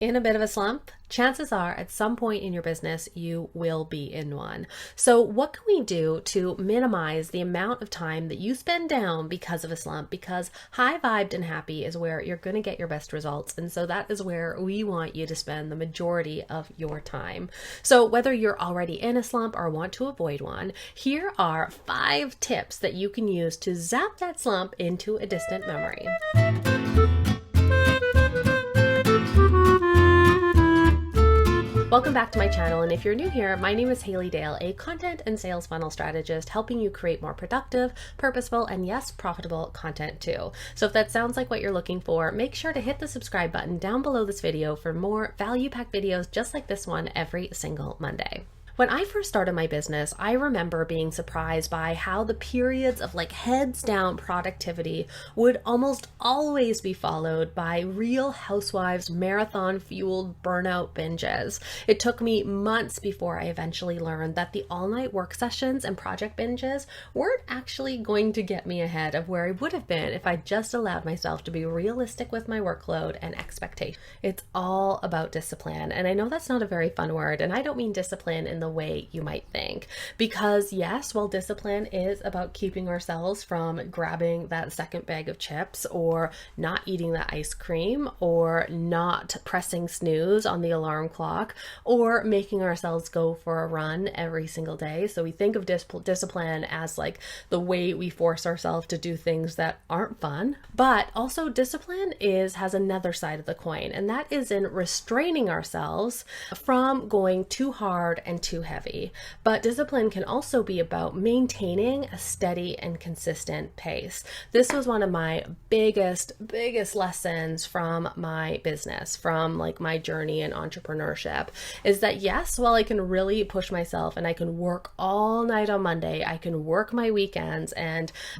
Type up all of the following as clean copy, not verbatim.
In a bit of a slump, chances are at some point in your business, you will be in one. So what can we do to minimize the amount of time that you spend down because of a slump? Because high vibed and happy is where you're going to get your best results. And so that is where we want you to spend the majority of your time. So whether you're already in a slump or want to avoid one, here are 5 tips that you can use to zap that slump into a distant memory. Welcome back to my channel, and if you're new here, my name is Haley Dale, a content and sales funnel strategist helping you create more productive, purposeful, and yes, profitable content too. So if that sounds like what you're looking for, make sure to hit the subscribe button down below this video for more value-packed videos just like this one every single Monday. When I first started my business, I remember being surprised by how the periods of heads down productivity would almost always be followed by Real Housewives marathon fueled burnout binges. It took me months before I eventually learned that the all-night work sessions and project binges weren't actually going to get me ahead of where I would have been if I just allowed myself to be realistic with my workload and expectations. It's all about discipline, and I know that's not a very fun word, and I don't mean discipline in the way you might think, because yes, while discipline is about keeping ourselves from grabbing that second bag of chips or not eating that ice cream or not pressing snooze on the alarm clock or making ourselves go for a run every single day. So we think of discipline as the way we force ourselves to do things that aren't fun, but also discipline has another side of the coin, and that is in restraining ourselves from going too hard and too heavy. But discipline can also be about maintaining a steady and consistent pace. This was one of my biggest lessons from my business, from my journey in entrepreneurship, is that yes, while I can really push myself and I can work all night on Monday, I can work my weekends,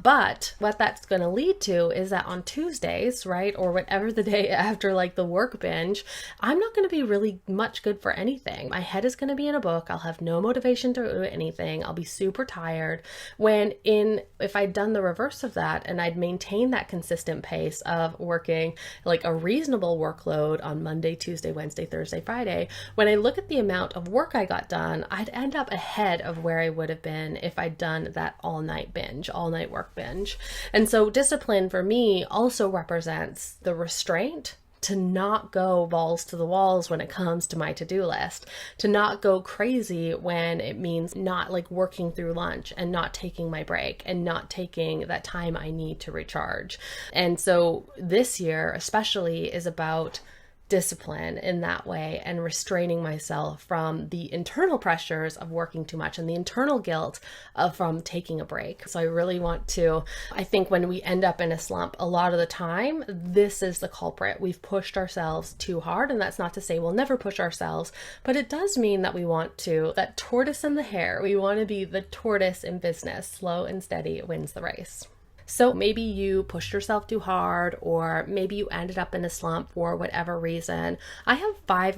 but what that's going to lead to is that on Tuesdays, right, or whatever the day after the work binge, I'm not going to be really much good for anything. My head is going to be in a book. I'll have no motivation to do anything. I'll be super tired. If I'd done the reverse of that and I'd maintained that consistent pace of working a reasonable workload on Monday, Tuesday, Wednesday, Thursday, Friday, when I look at the amount of work I got done, I'd end up ahead of where I would have been if I'd done that all night work binge. And so discipline for me also represents the restraint to not go balls to the walls when it comes to my to-do list, to not go crazy when it means not working through lunch and not taking my break and not taking that time I need to recharge. And so this year especially is about discipline in that way and restraining myself from the internal pressures of working too much and the internal guilt from taking a break. So I think when we end up in a slump, a lot of the time, this is the culprit. We've pushed ourselves too hard, and that's not to say we'll never push ourselves, but it does mean that that tortoise and the hare, we want to be the tortoise in business. Slow and steady wins the race. So maybe you pushed yourself too hard, or maybe you ended up in a slump for whatever reason. I have 5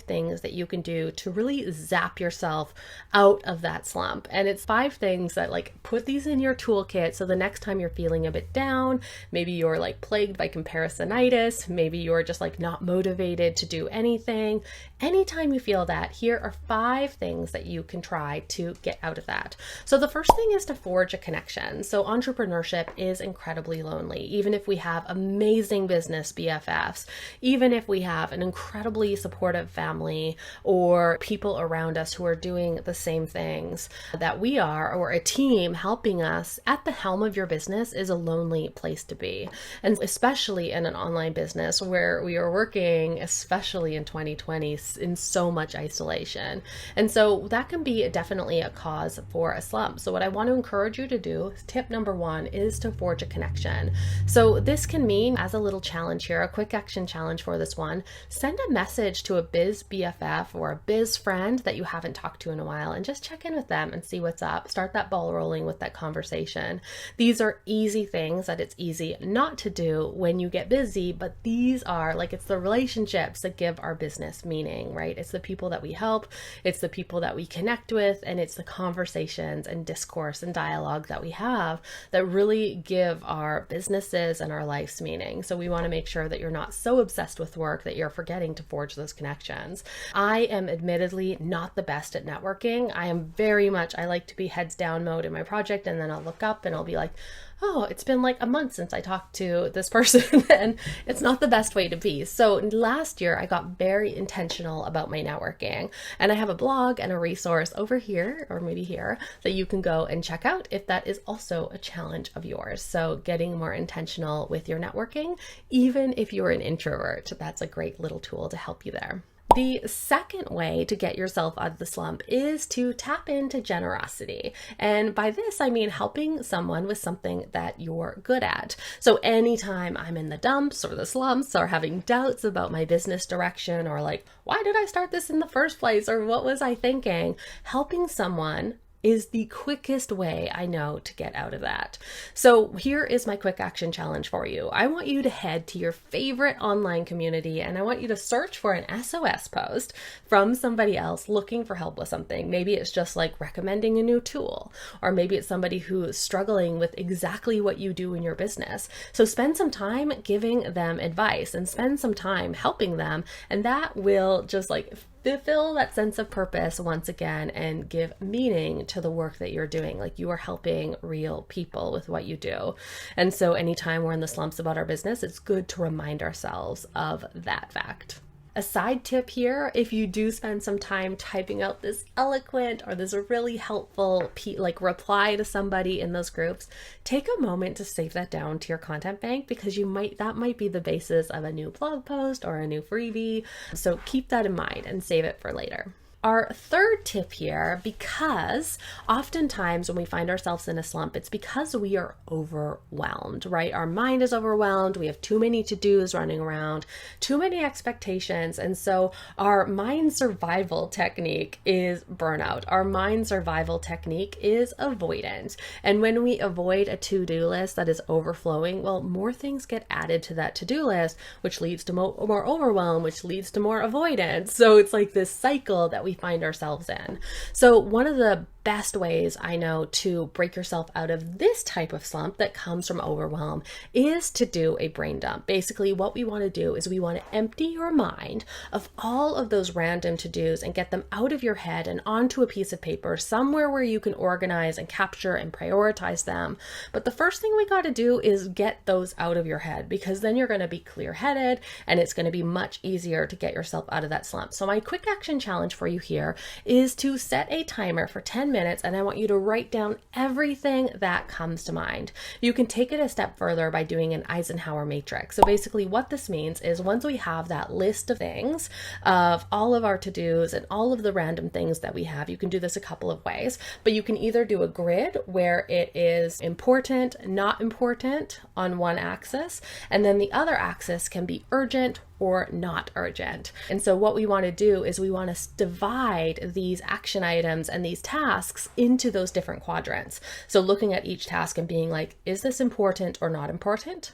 things that you can do to really zap yourself out of that slump. And it's 5 things that put these in your toolkit. So the next time you're feeling a bit down, maybe you're plagued by comparisonitis, maybe you're just not motivated to do anything. Anytime you feel that, here are 5 things that you can try to get out of that. So the first thing is to forge a connection. So entrepreneurship is incredibly lonely. Even if we have amazing business BFFs, even if we have an incredibly supportive family or people around us who are doing the same things that we are, or a team helping us, at the helm of your business is a lonely place to be. And especially in an online business where we are working, especially in 2020, in so much isolation. And so that can be definitely a cause for a slump. So what I want to encourage you to do, tip number 1, is to forge a connection. So this can mean, as a little challenge here, a quick action challenge for this one, send a message to a biz BFF or a biz friend that you haven't talked to in a while and just check in with them and see what's up. Start that ball rolling with that conversation. These are easy things that it's easy not to do when you get busy, but these are it's the relationships that give our business meaning, right? It's the people that we help, it's the people that we connect with, and it's the conversations and discourse and dialogue that we have that really really give our businesses and our lives meaning. So we want to make sure that you're not so obsessed with work that you're forgetting to forge those connections. I am admittedly not the best at networking. I like to be heads down mode in my project, and then I'll look up and I'll be like, oh, it's been like a month since I talked to this person, and it's not the best way to be. So last year I got very intentional about my networking, and I have a blog and a resource over here, or maybe here, that you can go and check out if that is also a challenge of yours. So getting more intentional with your networking, even if you're an introvert, that's a great little tool to help you there. The second way to get yourself out of the slump is to tap into generosity. And by this, I mean helping someone with something that you're good at. So anytime I'm in the dumps or the slumps or having doubts about my business direction, or like, why did I start this in the first place? Or what was I thinking? Helping someone is the quickest way I know to get out of that. So here is my quick action challenge for you. I want you to head to your favorite online community, and I want you to search for an SOS post from somebody else looking for help with something. Maybe it's just like recommending a new tool, or maybe it's somebody who's struggling with exactly what you do in your business. So spend some time giving them advice and spend some time helping them, and that will just like fulfill that sense of purpose once again and give meaning to the work that you're doing. Like, you are helping real people with what you do. And so anytime we're in the slumps about our business, it's good to remind ourselves of that fact. A side tip here, if you do spend some time typing out this eloquent or this really helpful reply to somebody in those groups, take a moment to save that down to your content bank, because that might be the basis of a new blog post or a new freebie. So keep that in mind and save it for later. Our third tip here, because oftentimes when we find ourselves in a slump, it's because we are overwhelmed, right? Our mind is overwhelmed. We have too many to-dos running around, too many expectations. And so our mind survival technique is burnout. Our mind survival technique is avoidance. And when we avoid a to-do list that is overflowing, well, more things get added to that to-do list, which leads to more overwhelm, which leads to more avoidance. So it's like this cycle that we find ourselves in. So one of the best ways I know to break yourself out of this type of slump that comes from overwhelm is to do a brain dump. Basically, what we want to do is we want to empty your mind of all of those random to-dos and get them out of your head and onto a piece of paper, somewhere where you can organize and capture and prioritize them. But the first thing we got to do is get those out of your head, because then you're going to be clear-headed and it's going to be much easier to get yourself out of that slump. So my quick action challenge for you here is to set a timer for 10 minutes, and I want you to write down everything that comes to mind. You can take it a step further by doing an Eisenhower Matrix. So basically what this means is, once we have that list of things, of all of our to-dos and all of the random things that we have, you can do this a couple of ways, but you can either do a grid where it is important, not important on one axis, and then the other axis can be urgent or not urgent. And so what we want to do is we want to divide these action items and these tasks into those different quadrants. So looking at each task and being like, is this important or not important?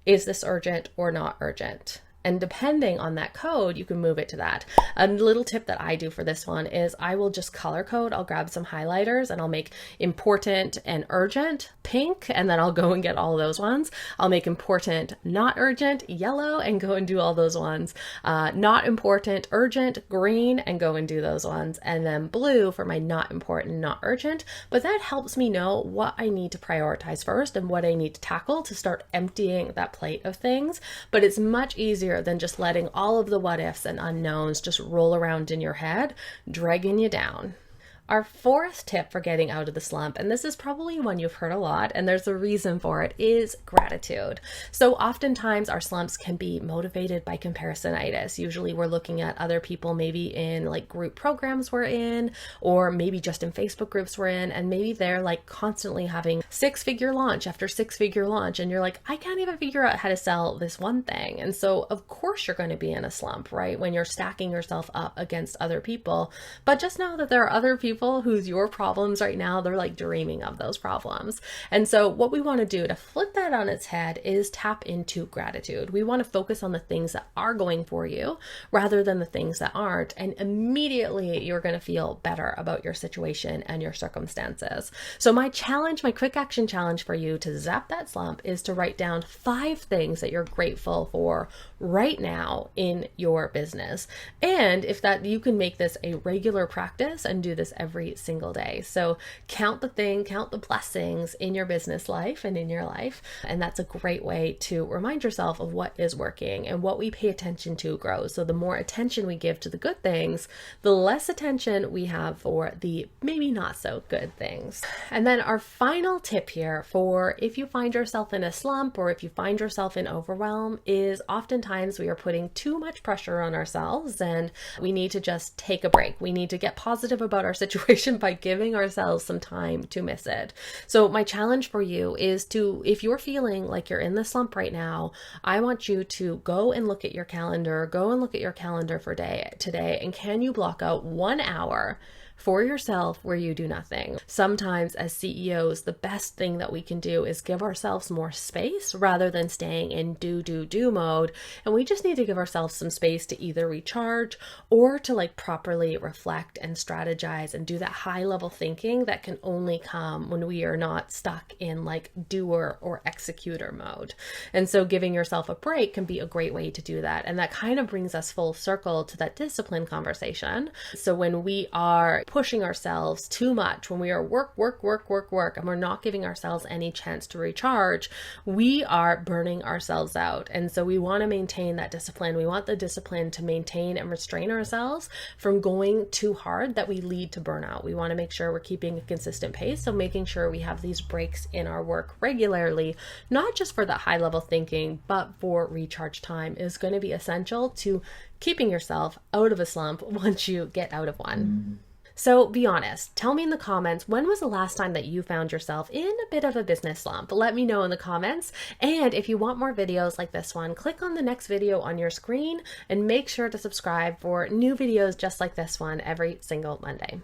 Is this urgent or not urgent? And depending on that code, you can move it to that. A little tip that I do for this one is I will just color code. I'll grab some highlighters and I'll make important and urgent pink, and then I'll go and get all those ones. I'll make important, not urgent, yellow, and go and do all those ones. Not important, urgent, green, and go and do those ones. And then blue for my not important, not urgent. But that helps me know what I need to prioritize first and what I need to tackle to start emptying that plate of things. But it's much easier than just letting all of the what ifs and unknowns just roll around in your head, dragging you down. Our fourth tip for getting out of the slump, and this is probably one you've heard a lot, and there's a reason for it, is gratitude. So oftentimes our slumps can be motivated by comparisonitis. Usually we're looking at other people, maybe in like group programs we're in, or maybe just in Facebook groups we're in, and maybe they're like constantly having six-figure launch after six-figure launch, and you're like, I can't even figure out how to sell this one thing. And so of course you're going to be in a slump, right? When you're stacking yourself up against other people. But just know that there are other people people whose your problems right now, they're like dreaming of those problems. And so what we want to do to flip that on its head is tap into gratitude. We want to focus on the things that are going for you rather than the things that aren't. And immediately you're going to feel better about your situation and your circumstances. So my challenge, my quick action challenge for you to zap that slump is to write down 5 things that you're grateful for right now in your business. And if that, you can make this a regular practice and do this every single day. So count the blessings in your business life and in your life. And that's a great way to remind yourself of what is working, and what we pay attention to grows. So the more attention we give to the good things, the less attention we have for the maybe not so good things. And then our final tip here for if you find yourself in a slump or if you find yourself in overwhelm is oftentimes we are putting too much pressure on ourselves and we need to just take a break. We need to get positive about our situation by giving ourselves some time to miss it. So my challenge for you is to, if you're feeling like you're in the slump right now, I want you to go and look at your calendar, for today, and can you block out 1 hour for yourself where you do nothing? Sometimes as CEOs, the best thing that we can do is give ourselves more space rather than staying in do mode. And we just need to give ourselves some space to either recharge or to like properly reflect and strategize and do that high level thinking that can only come when we are not stuck in like doer or executor mode. And so giving yourself a break can be a great way to do that. And that kind of brings us full circle to that discipline conversation. So when we are pushing ourselves too much, when we are work, and we're not giving ourselves any chance to recharge, we are burning ourselves out. And so we want to maintain that discipline. We want the discipline to maintain and restrain ourselves from going too hard that we lead to burnout. We want to make sure we're keeping a consistent pace. So making sure we have these breaks in our work regularly, not just for that high level thinking, but for recharge time is going to be essential to keeping yourself out of a slump once you get out of one. So be honest, tell me in the comments, when was the last time that you found yourself in a bit of a business slump? Let me know in the comments. And if you want more videos like this one, click on the next video on your screen and make sure to subscribe for new videos just like this one every single Monday.